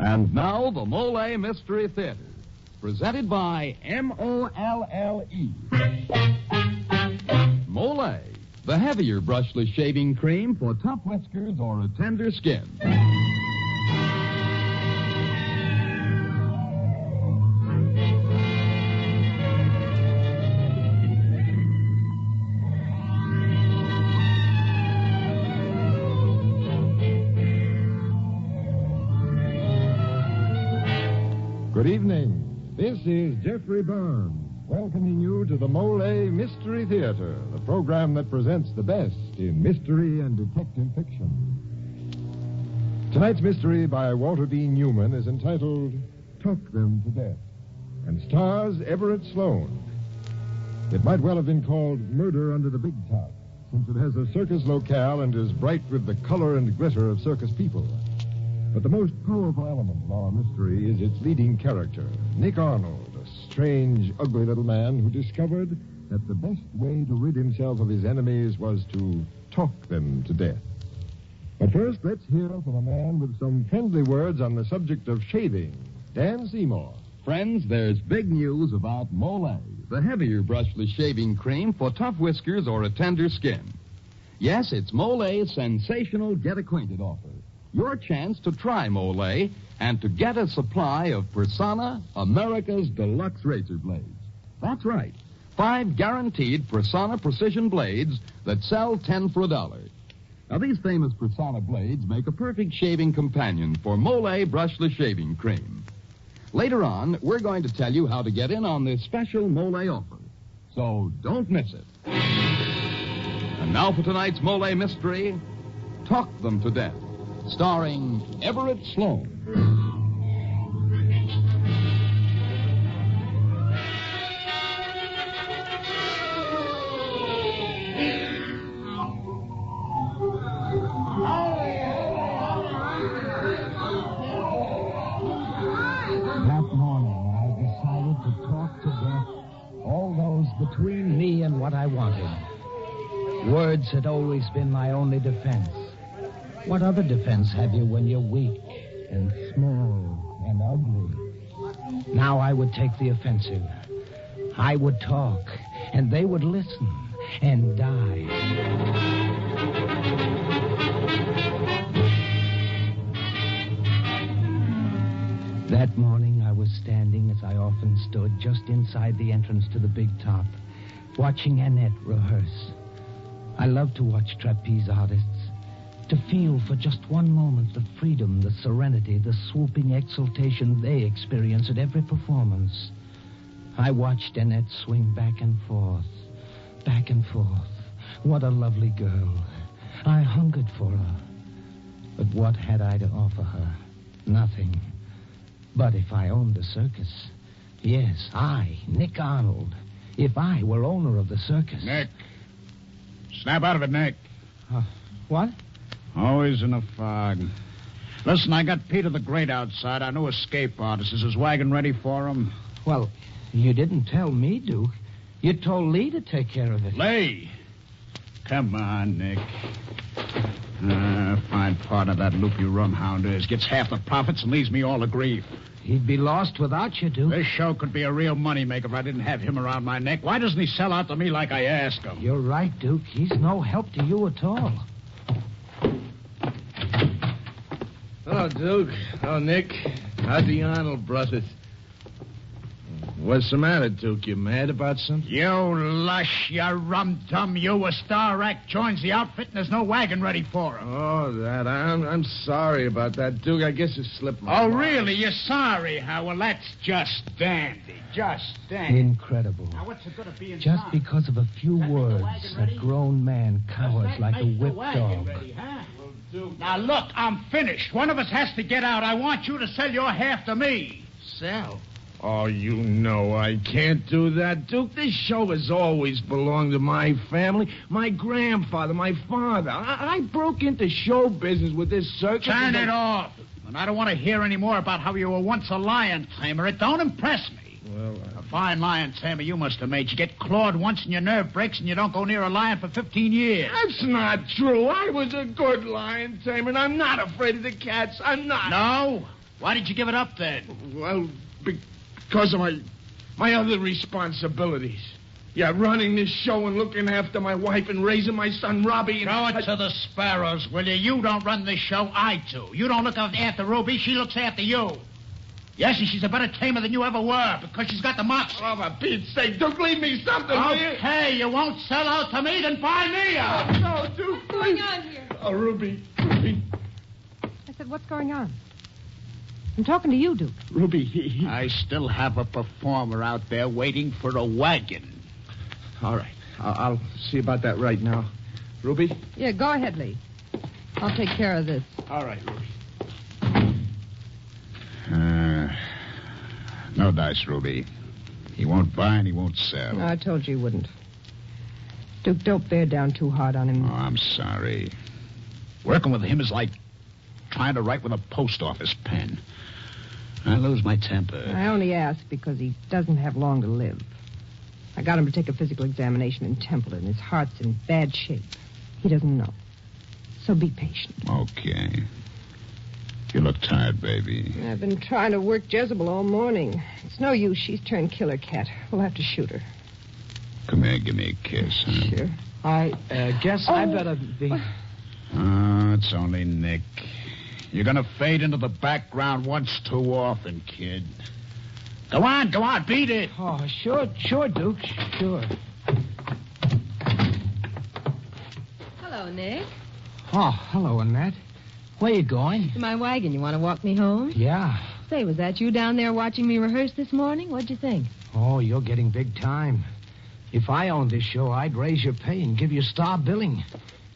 And now, the Molle Mystery Theater, presented by Molle. Molle, the heavier brushless shaving cream for tough whiskers or a tender skin. Good evening. This is Jeffrey Barnes, welcoming you to the Molle Mystery Theater, the program that presents the best in mystery and detective fiction. Tonight's mystery by Walter B. Newman is entitled Took Them to Death and stars Everett Sloane. It might well have been called Murder Under the Big Top, since it has a circus locale and is bright with the color and glitter of circus people. But the most powerful element of our mystery is its leading character, Nick Arnold, a strange, ugly little man who discovered that the best way to rid himself of his enemies was to talk them to death. But first, let's hear from a man with some friendly words on the subject of shaving, Dan Seymour. Friends, there's big news about Molle, the heavier brushless shaving cream for tough whiskers or a tender skin. Yes, it's Molle's sensational Get Acquainted offer. Your chance to try Molle and to get a supply of Persona, America's deluxe razor blades. That's right. 5 guaranteed Persona precision blades that sell 10 for $1. Now, these famous Persona blades make a perfect shaving companion for Molle brushless shaving cream. Later on, we're going to tell you how to get in on this special Molle offer. So don't miss it. And now for tonight's Molle mystery, Talk Them to Death, starring Everett Sloane. That morning, I decided to talk to death all those between me and what I wanted. Words had always been my only defense. What other defense have you when you're weak and small and ugly? Now I would take the offensive. I would talk, and they would listen and die. That morning I was standing, as I often stood, just inside the entrance to the big top, watching Annette rehearse. I love to watch trapeze artists. To feel for just one moment the freedom, the serenity, the swooping exultation they experience at every performance. I watched Annette swing back and forth, back and forth. What a lovely girl. I hungered for her. But what had I to offer her? Nothing. But if I owned a circus, yes, I, Nick Arnold, if I were owner of the circus... Nick. Snap out of it, Nick. What? Always in a fog. Listen, I got Peter the Great outside, our new escape artist. Is his wagon ready for him? Well, you didn't tell me, Duke. You told Lee to take care of it. Lee! Come on, Nick. Fine part of that loopy rumhound is. Gets half the profits and leaves me all the grief. He'd be lost without you, Duke. This show could be a real moneymaker if I didn't have him around my neck. Why doesn't he sell out to me like I asked him? You're right, Duke. He's no help to you at all. Hello, Duke. Hello, Nick. How's the Arnold brothers? What's the matter, Duke? You mad about something? You lush, you rum-tum, you. A star act joins the outfit and there's no wagon ready for him. Oh, that. I'm sorry about that, Duke. I guess it slipped my mind. Really? You're sorry, huh? Well, that's just dandy. Just dandy. Incredible. Now, what's the good of being Just sorry? because of a few words, a grown man cowers like a whipped dog. Ready, huh? Now, look, I'm finished. One of us has to get out. I want you to sell your half to me. Sell? Oh, you know I can't do that, Duke. This show has always belonged to my family, my grandfather, my father. I broke into show business with this circus. Turn it off. And I don't want to hear any more about how you were once a lion tamer. It don't impress me. Well, A fine lion tamer you must have made. You get clawed once and your nerve breaks and you don't go near a lion for 15 years. that's not true. I was a good lion tamer, and I'm not afraid of the cats. I'm not. No? Why did you give it up then? Well, because of my other responsibilities. Yeah, running this show and looking after my wife and raising my son, Robbie. And Throw it to the sparrows, will you? You don't run this show, I do. You don't look after Ruby, she looks after you. Yes, and she's a better tamer than you ever were because she's got the moxie. Oh, for Pete's sake, Duke, leave me something, will you? Okay, you won't sell out to me, then buy me out. No, Duke, What's going on here? Oh, Ruby. I said, what's going on? I'm talking to you, Duke. Ruby, I still have a performer out there waiting for a wagon. All right. I'll see about that right now. Ruby? Yeah, go ahead, Lee. I'll take care of this. All right, Ruby. No dice, Ruby. He won't buy and he won't sell. I told you he wouldn't. Duke, don't bear down too hard on him. Oh, I'm sorry. Working with him is like trying to write with a post office pen. I lose my temper. I only ask because he doesn't have long to live. I got him to take a physical examination in Templeton. His heart's in bad shape. He doesn't know. So be patient. Okay. You look tired, baby. I've been trying to work Jezebel all morning. It's no use. She's turned killer cat. We'll have to shoot her. Come here, give me a kiss, huh? Sure. I guess I better be... Oh, it's only Nick. You're gonna fade into the background once too often, kid. Go on, beat it. Oh, sure, Duke, sure. Hello, Nick. Oh, hello, Annette. Where you going? To my wagon. You want to walk me home? Yeah. Say, was that you down there watching me rehearse this morning? What'd you think? Oh, you're getting big time. If I owned this show, I'd raise your pay and give you star billing.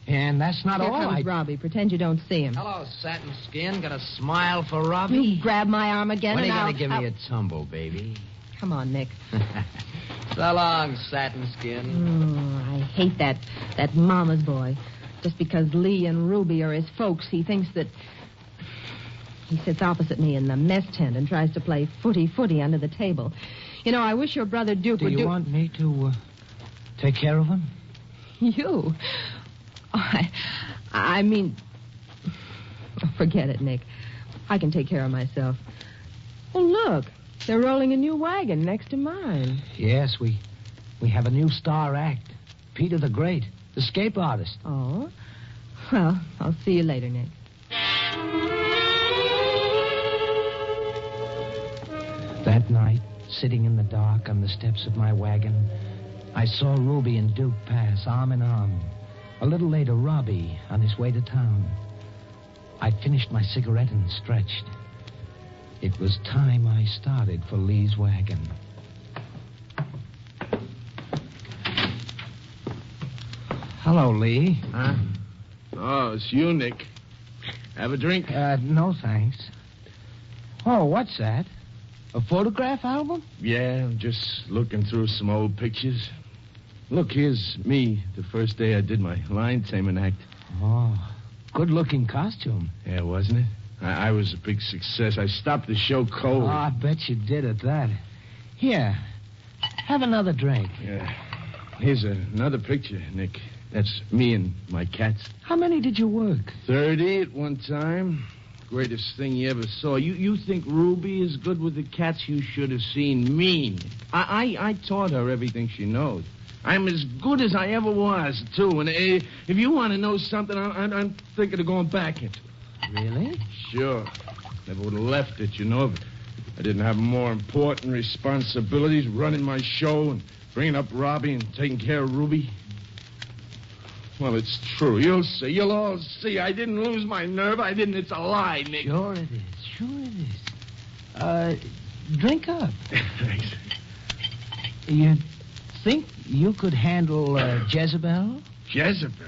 And that's not Here all. comes Robbie. Pretend you don't see him. Hello, Satin Skin. Got a smile for Robbie? You grab my arm again When are and you I'll... going to give me a tumble, baby? Come on, Nick. So long, Satin Skin. I hate that mama's boy. Just because Lee and Ruby are his folks, he thinks that... He sits opposite me in the mess tent and tries to play footy under the table. You know, I wish your brother Duke would do... Do you want me to take care of him? You? I mean... Forget it, Nick. I can take care of myself. Oh, look. They're rolling a new wagon next to mine. Yes, we have a new star act. Peter the Great, the scape artist. Oh? Well, I'll see you later, Nick. That night, sitting in the dark on the steps of my wagon, I saw Ruby and Duke pass arm in arm. A little later, Robbie on his way to town. I'd finished my cigarette and stretched. It was time I started for Lee's wagon. Hello, Lee. Huh? Oh, it's you, Nick. Have a drink? No, thanks. Oh, what's that? A photograph album? Yeah, I'm just looking through some old pictures. Look, here's me the first day I did my line taming act. Oh, good-looking costume. Yeah, wasn't it? I was a big success. I stopped the show cold. Oh, I bet you did at that. Here, have another drink. Yeah. Here's another picture, Nick. That's me and my cats. How many did you work? 30 at one time. Greatest thing you ever saw. You think Ruby is good with the cats? You should have seen me. I taught her everything she knows. I'm as good as I ever was, too. And if you want to know something, I'm thinking of going back into it. Really? Sure. Never would have left it, you know. But I didn't have more important responsibilities, running my show and bringing up Robbie and taking care of Ruby. Well, it's true. You'll see. You'll all see. I didn't lose my nerve. I didn't. It's a lie, Nick. Sure it is. Sure it is. Drink up. Thanks. You think you could handle Jezebel? Jezebel?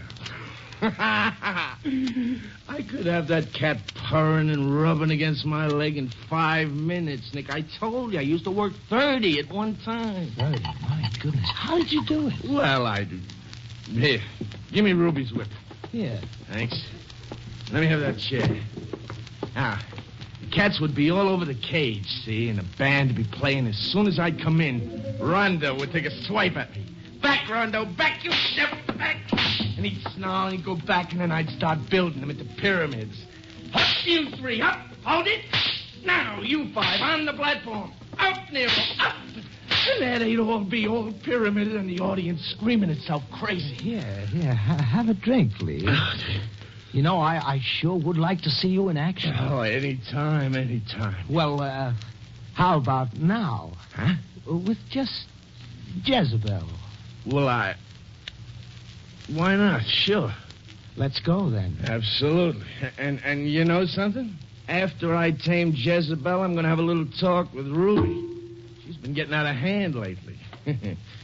I could have that cat purring and rubbing against my leg in 5 minutes, Nick. I told you, I used to work 30 at one time. 30? My goodness. How did you do it? Well, I did. Here, give me Ruby's whip. Yeah. Thanks. Let me have that chair. Now, the cats would be all over the cage, see, and the band would be playing as soon as I'd come in. Rondo would take a swipe at me. Back, Rondo, back, you ship, back. And he'd snarl, and he'd go back, and then I'd start building them into pyramids. Up, you three, up, hold it. Now, you five, on the platform. Up, Nero, up. And there they'd all be, all pyramided, and the audience screaming itself crazy. Here, have a drink, Lee. You know, I sure would like to see you in action. Oh, anytime. Well, how about now? Huh? With just Jezebel. Well, why not? Sure. Let's go, then. Absolutely. And you know something? After I tame Jezebel, I'm going to have a little talk with Ruby. She's been getting out of hand lately.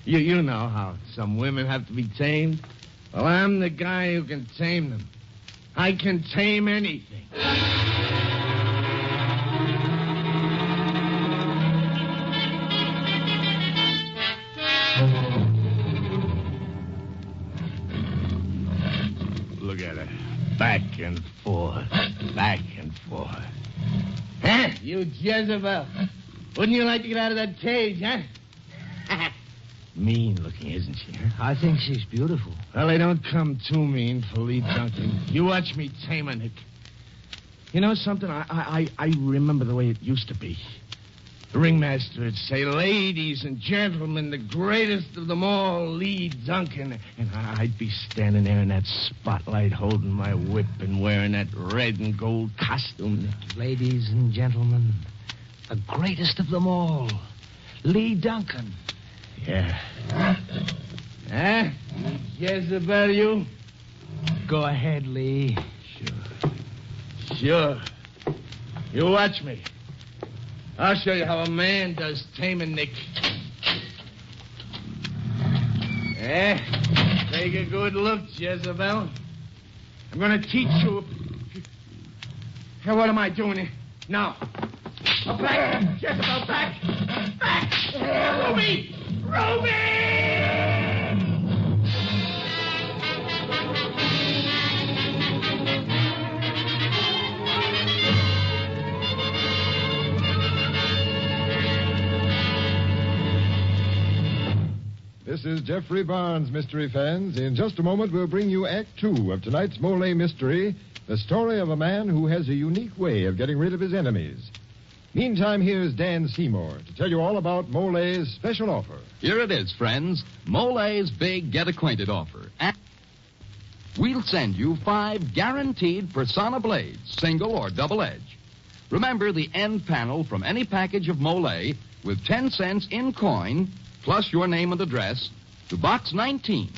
You know how some women have to be tamed. Well, I'm the guy who can tame them. I can tame anything. Look at her. Back and forth. Back and forth. Huh? You Jezebel. Wouldn't you like to get out of that cage, huh? Mean looking, isn't she? Huh? I think she's beautiful. Well, they don't come too mean for Lee Duncan. You watch me tame her, Nick. You know something? I remember the way it used to be. The ringmaster would say, ladies and gentlemen, the greatest of them all, Lee Duncan. And I'd be standing there in that spotlight holding my whip and wearing that red and gold costume. Ladies and gentlemen, the greatest of them all, Lee Duncan. Yeah. Huh? Jezebel, you? Go ahead, Lee. Sure. You watch me. I'll show you how a man does taming, Nick. Take a good look, Jezebel. I'm going to teach you. Hey, what am I doing here? Now. Back! Jezebel, back! Back! Ruby! This is Jeffrey Barnes, mystery fans. In just a moment, we'll bring you Act 2 of tonight's Molle mystery, the story of a man who has a unique way of getting rid of his enemies. Meantime, here's Dan Seymour to tell you all about Molle's special offer. Here it is, friends. Molle's big get-acquainted offer. And we'll send you 5 guaranteed Persona blades, single or double edge. Remember the end panel from any package of Molle with 10 cents in coin, plus your name and address, to Box 19.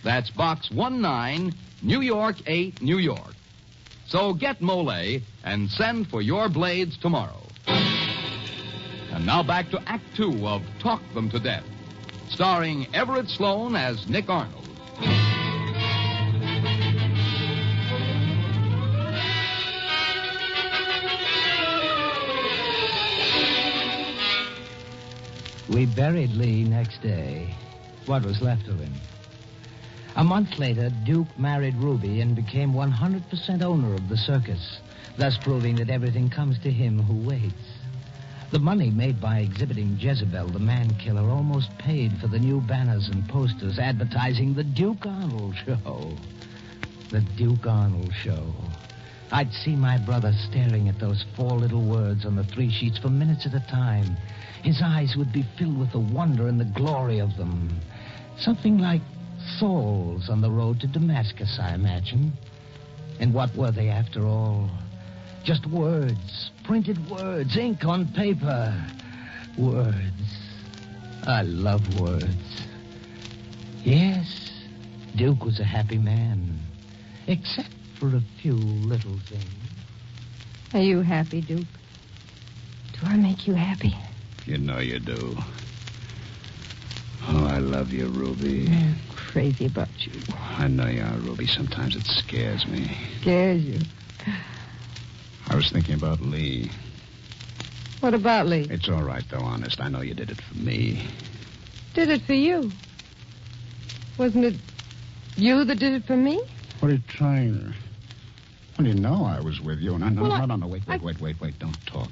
That's Box 19, New York 8, New York. So get Molle and send for your blades tomorrow. And now back to Act 2 of Talk Them to Death, starring Everett Sloane as Nick Arnold. We buried Lee next day, what was left of him. A month later, Duke married Ruby and became 100% owner of the circus, thus proving that everything comes to him who waits. The money made by exhibiting Jezebel, the man-killer, almost paid for the new banners and posters advertising the Duke Arnold Show. The Duke Arnold Show. I'd see my brother staring at those 4 little words on the 3 sheets for minutes at a time. His eyes would be filled with the wonder and the glory of them. Something like souls on the road to Damascus, I imagine. And what were they, after all? Just words, printed words, ink on paper. Words. I love words. Yes, Duke was a happy man, except for a few little things. Are you happy, Duke? Do I make you happy? You know you do. Oh, I love you, Ruby. I'm crazy about you. I know you are, Ruby. Sometimes it scares me. Scares you? I was thinking about Lee. What about Lee? It's all right, though, honest. I know you did it for me. Did it for you? Wasn't it you that did it for me? What are you trying? Well, you know I was with you, and I know... Well, No, wait. Don't talk.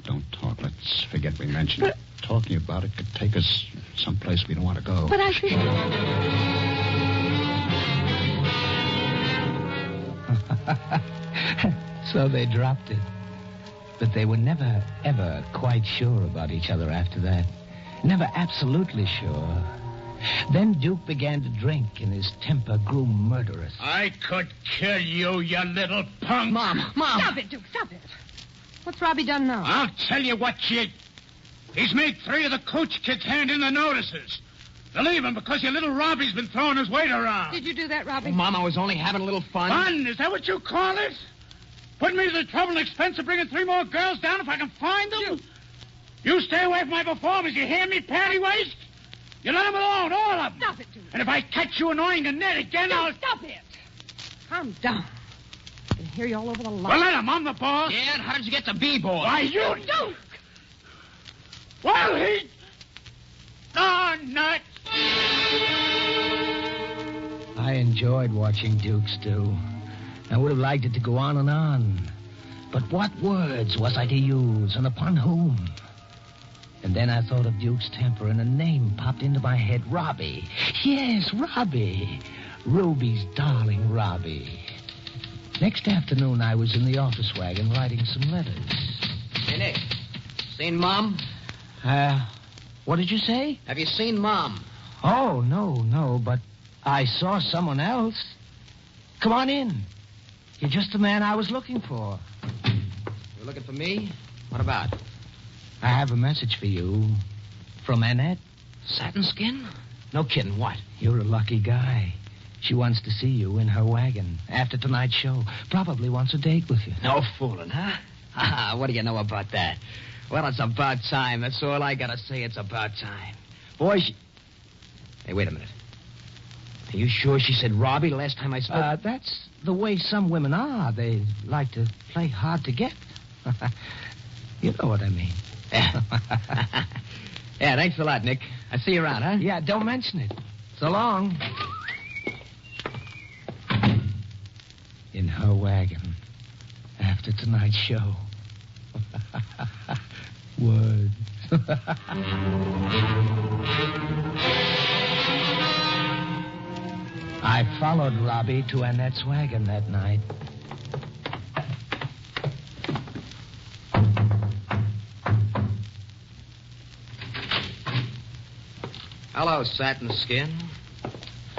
Let's forget we mentioned it. Talking about it could take us someplace we don't want to go. But I think... So they dropped it. But they were never, ever quite sure about each other after that. Never absolutely sure. Then Duke began to drink, and his temper grew murderous. I could kill you, you little punk. Mom. Stop it, Duke, stop it. What's Robbie done now? I'll tell you what, kid. He's made 3 of the coach kids hand in the notices. They'll leave him because your little Robbie's been throwing his weight around. Did you do that, Robbie? Mom, I was only having a little fun. Fun? Is that what you call it? Put me to the trouble and expense of bringing 3 more girls down if I can find them? You stay away from my performance, you hear me, panty waist? You let them alone, all of them. Stop it, Duke. And if I catch you annoying Annette again, I'll... Stop it. Calm down. I can hear you all over the lot. Well, let him. I'm the boss. Yeah, and how did you get the B-boy? Why, you... Duke! Well, he... Oh, nuts. I enjoyed watching Duke stew. I would have liked it to go on and on. But what words was I to use, and upon whom? And then I thought of Duke's temper, and a name popped into my head. Robbie. Yes, Robbie. Ruby's darling Robbie. Next afternoon, I was in the office wagon writing some letters. Hey, Nick. Seen Mom? What did you say? Have you seen Mom? Oh, no, but I saw someone else. Come on in. You're just the man I was looking for. You're looking for me? What about? I have a message for you. From Annette. Satin skin? No kidding. What? You're a lucky guy. She wants to see you in her wagon after tonight's show. Probably wants a date with you. No fooling, huh? What do you know about that? Well, it's about time. That's all I gotta say. It's about time. Boy, Hey, wait a minute. Are you sure she said Robbie the last time I spoke? That's the way some women are. They like to play hard to get. You know what I mean. Yeah. Yeah, thanks a lot, Nick. I'll see you around, huh? Yeah, don't mention it. So long. In her wagon. After tonight's show. Word. I followed Robbie to Annette's wagon that night. Hello, Satin Skin.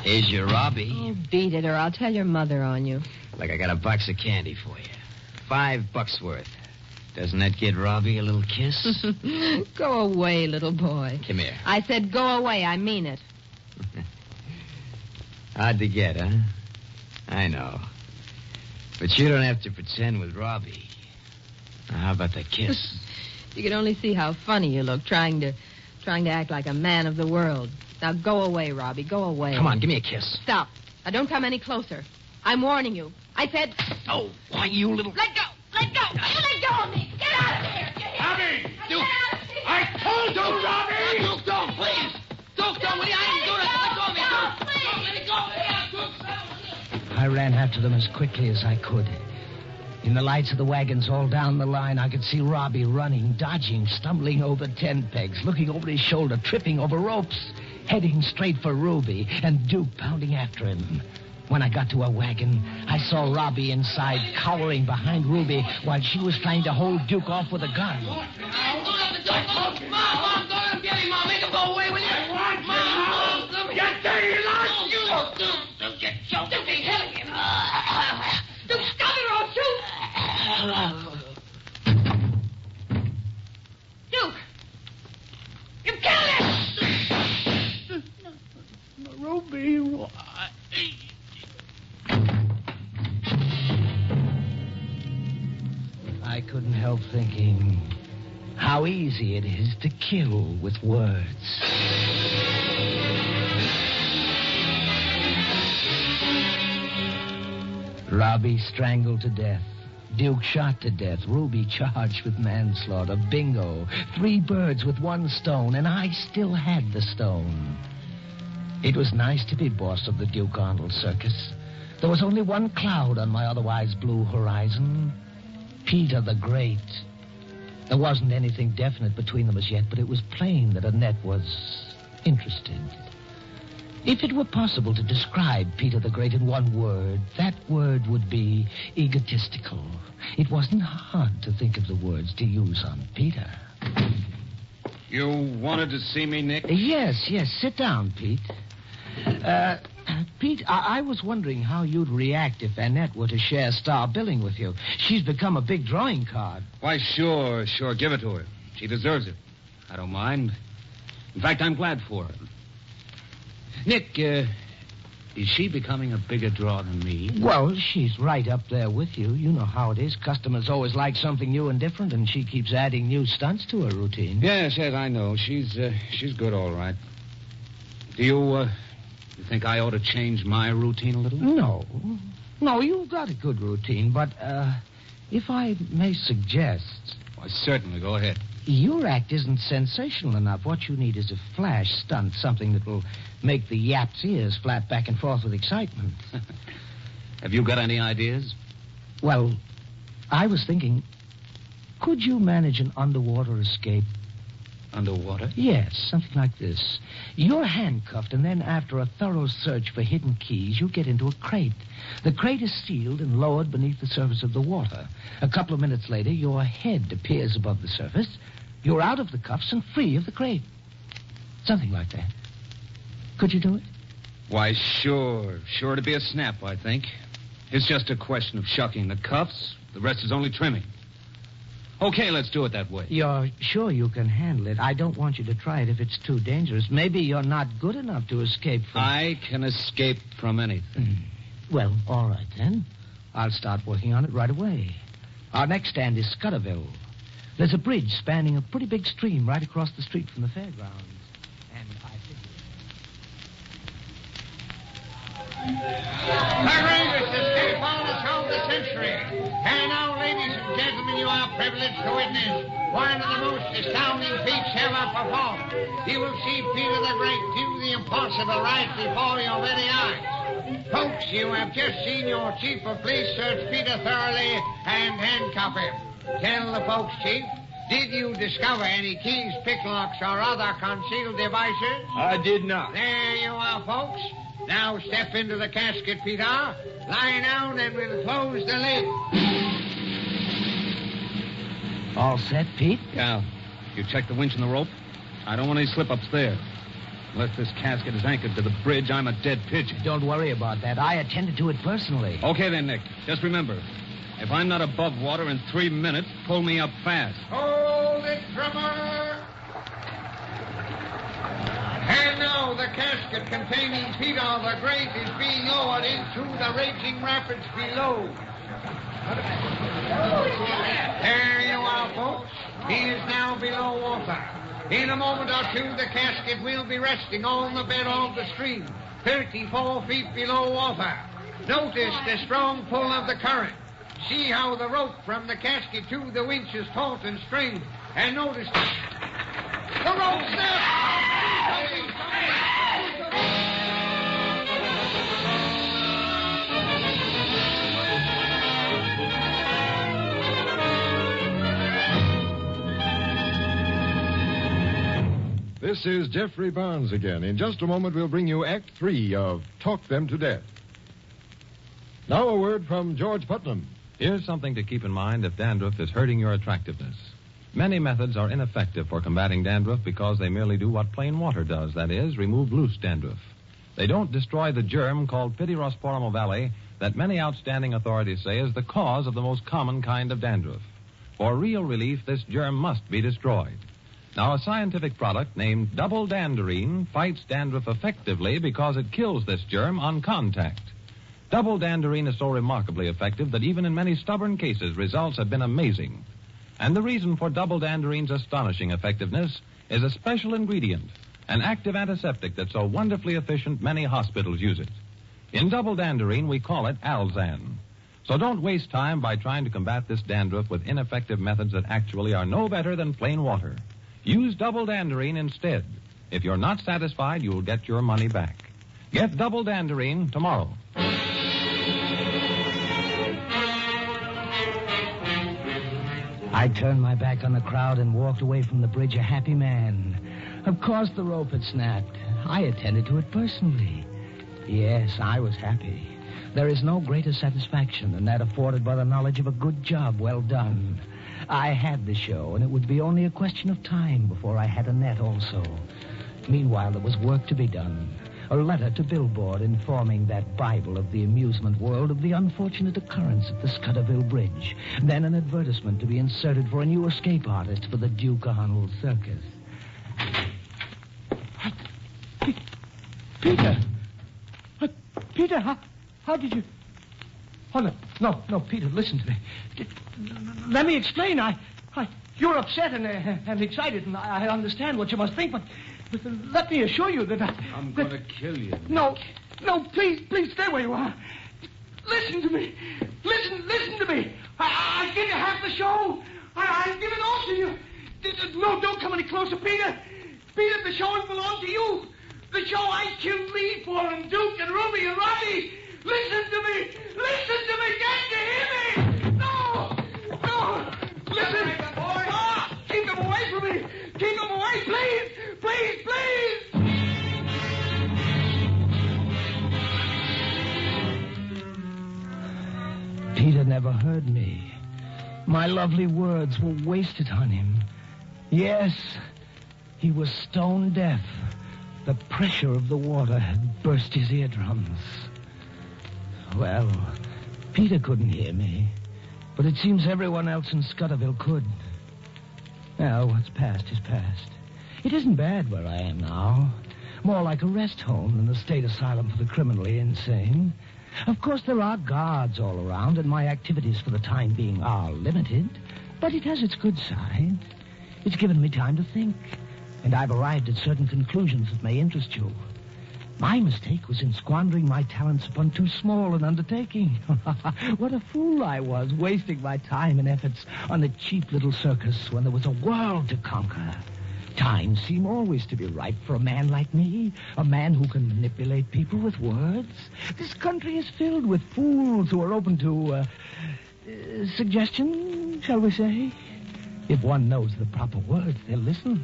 Here's your Robbie. Oh, beat it, or I'll tell your mother on you. Look, I got a box of candy for you. $5 worth. Doesn't that get Robbie a little kiss? Go away, little boy. Come here. I said go away. I mean it. Hard to get, huh? I know. But you don't have to pretend with Robbie. Now, how about the kiss? You can only see how funny you look trying to act like a man of the world. Now go away, Robbie. Go away. Come on, give me a kiss. Stop. Now don't come any closer. I'm warning you. I said... Oh, why, you little... Let go. Let go. You let go of me. Get out of here. Robbie! Get out of here. I told you, Robbie! Duke, don't, please. Duke, don't. I didn't do that. Let go of me, Duke. Please. Let me go. I ran after them as quickly as I could. In the lights of the wagons all down the line, I could see Robbie running, dodging, stumbling over tent pegs, looking over his shoulder, tripping over ropes, heading straight for Ruby, and Duke pounding after him. When I got to her wagon, I saw Robbie inside, cowering behind Ruby, while she was trying to hold Duke off with a gun. Mom, go get him, Mom. Make him go away with you. Mom, You dirty lot! Duke, get choked. Duke, hit him. Duke, stop it or I'll shoot. Duke! You killed him! Ruby, why? I couldn't help thinking how easy it is to kill with words. Robbie strangled to death. Duke shot to death. Ruby charged with manslaughter. Bingo. 3 birds with 1 stone, and I still had the stone. It was nice to be boss of the Duke Arnold Circus. There was only 1 cloud on my otherwise blue horizon. Peter the Great. There wasn't anything definite between them as yet, but it was plain that Annette was interested. If it were possible to describe Peter the Great in one word, that word would be egotistical. It wasn't hard to think of the words to use on Peter. You wanted to see me, Nick? Yes. Sit down, Pete. Pete, I was wondering how you'd react if Annette were to share star billing with you. She's become a big drawing card. Why, sure. Give it to her. She deserves it. I don't mind. In fact, I'm glad for her. Nick, is she becoming a bigger draw than me? Well, she's right up there with you. You know how it is. Customers always like something new and different, and she keeps adding new stunts to her routine. Yes, I know. She's good, all right. Do you think I ought to change my routine a little? No, you've got a good routine, but, if I may suggest... Why, certainly. Go ahead. Your act isn't sensational enough. What you need is a flash stunt, something that will make the yap's ears flap back and forth with excitement. Have you got any ideas? Well, I was thinking, could you manage an underwater escape? Underwater? Yes, something like this. You're handcuffed, and then after a thorough search for hidden keys, you get into a crate. The crate is sealed and lowered beneath the surface of the water. A couple of minutes later, your head appears above the surface. You're out of the cuffs and free of the crate. Something like that. Could you do it? Why, sure. Sure to be a snap, I think. It's just a question of shucking the cuffs. The rest is only trimming. Okay, let's do it that way. You're sure you can handle it? I don't want you to try it if it's too dangerous. Maybe you're not good enough to escape from... I can escape from anything. Well, all right, then. I'll start working on it right away. Our next stand is Scudderville. There's a bridge spanning a pretty big stream right across the street from the fairgrounds. And I think... The greatest escape artist of the century. And now, ladies and gentlemen, you are privileged to witness one of the most astounding feats ever performed. You will see Peter the Great do the impossible right before your very eyes. Folks, you have just seen your chief of police search Peter thoroughly and handcuff him. Tell the folks, Chief, did you discover any keys, picklocks, or other concealed devices? I did not. There you are, folks. Now step into the casket, Peter. Lie down and we'll close the lid. All set, Pete? Cal, you check the winch and the rope? I don't want any slip-ups there. Unless this casket is anchored to the bridge, I'm a dead pigeon. Don't worry about that. I attended to it personally. Okay, then, Nick. Just remember, if I'm not above water in 3 minutes, pull me up fast. Hold it, drummer. And now the casket containing Peter the Great is being lowered into the raging rapids below. There you are, folks. He is now below water. In a moment or two, the casket will be resting on the bed of the stream, 34 feet below water. Notice the strong pull of the current. See how the rope from the casket to the winch is taut and strained. And notice the rope snaps. This is Jeffrey Barnes again. In just a moment, we'll bring you Act 3 of Talk Them to Death. Now a word from George Putnam. Here's something to keep in mind if dandruff is hurting your attractiveness. Many methods are ineffective for combating dandruff because they merely do what plain water does, that is, remove loose dandruff. They don't destroy the germ called Pityrosporum ovale that many outstanding authorities say is the cause of the most common kind of dandruff. For real relief, this germ must be destroyed. Now, a scientific product named Double Danderine fights dandruff effectively because it kills this germ on contact. Double Danderine is so remarkably effective that even in many stubborn cases, results have been amazing. And the reason for Double Danderine's astonishing effectiveness is a special ingredient, an active antiseptic that's so wonderfully efficient many hospitals use it. In Double Danderine, we call it Alzan. So don't waste time by trying to combat this dandruff with ineffective methods that actually are no better than plain water. Use Double Danderine instead. If you're not satisfied, you'll get your money back. Get Double Danderine tomorrow. I turned my back on the crowd and walked away from the bridge a happy man. Of course the rope had snapped. I attended to it personally. Yes, I was happy. There is no greater satisfaction than that afforded by the knowledge of a good job well done. I had the show, and it would be only a question of time before I had Annette also. Meanwhile, there was work to be done. A letter to Billboard informing that Bible of the amusement world of the unfortunate occurrence at the Scudderville Bridge. Then an advertisement to be inserted for a new escape artist for the Duke Arnold Circus. Peter! Peter, how did you... Oh, no, Peter, listen to me. Let me explain. You're upset and excited, and I understand what you must think, but let me assure you that I'm going to kill you. No, please stay where you are. Listen to me. Listen to me. I give you half the show. I give it all to you. No, don't come any closer, Peter. Peter, the show belongs to you. The show I killed Lee for, and Duke and Ruby and Roddy. Listen to me. Can't you hear me? No. Listen. Keep them away from me. Keep them away, please. Peter never heard me. My lovely words were wasted on him. Yes, he was stone deaf. The pressure of the water had burst his eardrums. Well, Peter couldn't hear me, but it seems everyone else in Scudderville could. Well, what's past is past. It isn't bad where I am now. More like a rest home than a state asylum for the criminally insane. Of course, there are guards all around, and my activities for the time being are limited. But it has its good side. It's given me time to think, and I've arrived at certain conclusions that may interest you. My mistake was in squandering my talents upon too small an undertaking. What a fool I was, wasting my time and efforts on a cheap little circus when there was a world to conquer. Times seem always to be ripe for a man like me, a man who can manipulate people with words. This country is filled with fools who are open to, suggestion, shall we say? If one knows the proper words, they'll listen.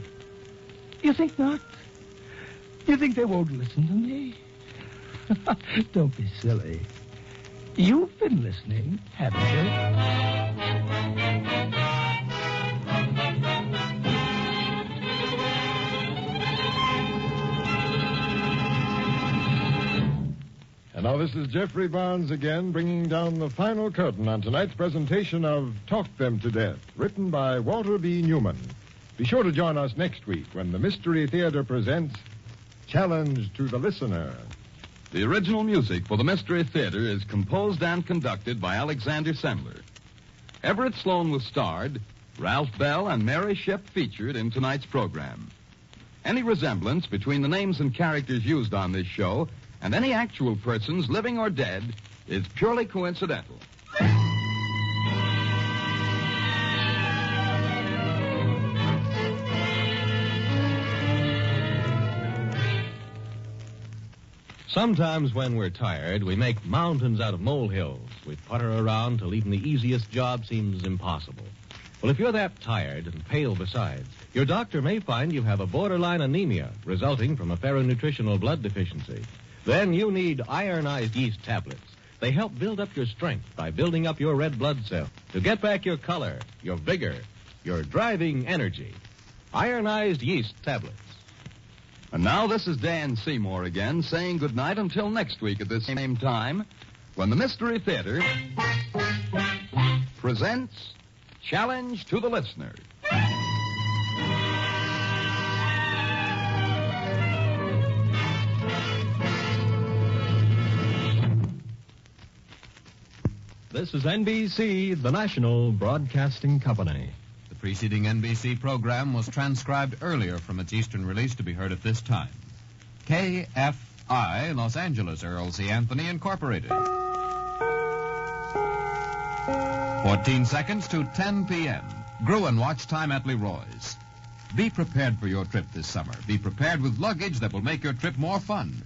You think not? You think they won't listen to me? Don't be silly. You've been listening, haven't you? And now this is Jeffrey Barnes again, bringing down the final curtain on tonight's presentation of Talk Them to Death, written by Walter B. Newman. Be sure to join us next week when the Mystery Theater presents Challenge to the Listener. The original music for the Mystery Theater is composed and conducted by Alexander Sendler. Everett Sloan was starred, Ralph Bell and Mary Shipp featured in tonight's program. Any resemblance between the names and characters used on this show and any actual persons, living or dead, is purely coincidental. Sometimes when we're tired, we make mountains out of molehills. We putter around till even the easiest job seems impossible. Well, if you're that tired and pale besides, your doctor may find you have a borderline anemia resulting from a ferronutritional blood deficiency. Then you need ironized yeast tablets. They help build up your strength by building up your red blood cells to get back your color, your vigor, your driving energy. Ironized yeast tablets. And now this is Dan Seymour again, saying goodnight until next week at this same time, when the Mystery Theater presents Challenge to the Listener. This is NBC, the National Broadcasting Company. The preceding NBC program was transcribed earlier from its Eastern release to be heard at this time. KFI, Los Angeles, Earl C. Anthony, Incorporated. 14 seconds to 10 p.m. Gruen watch time at Leroy's. Be prepared for your trip this summer. Be prepared with luggage that will make your trip more fun.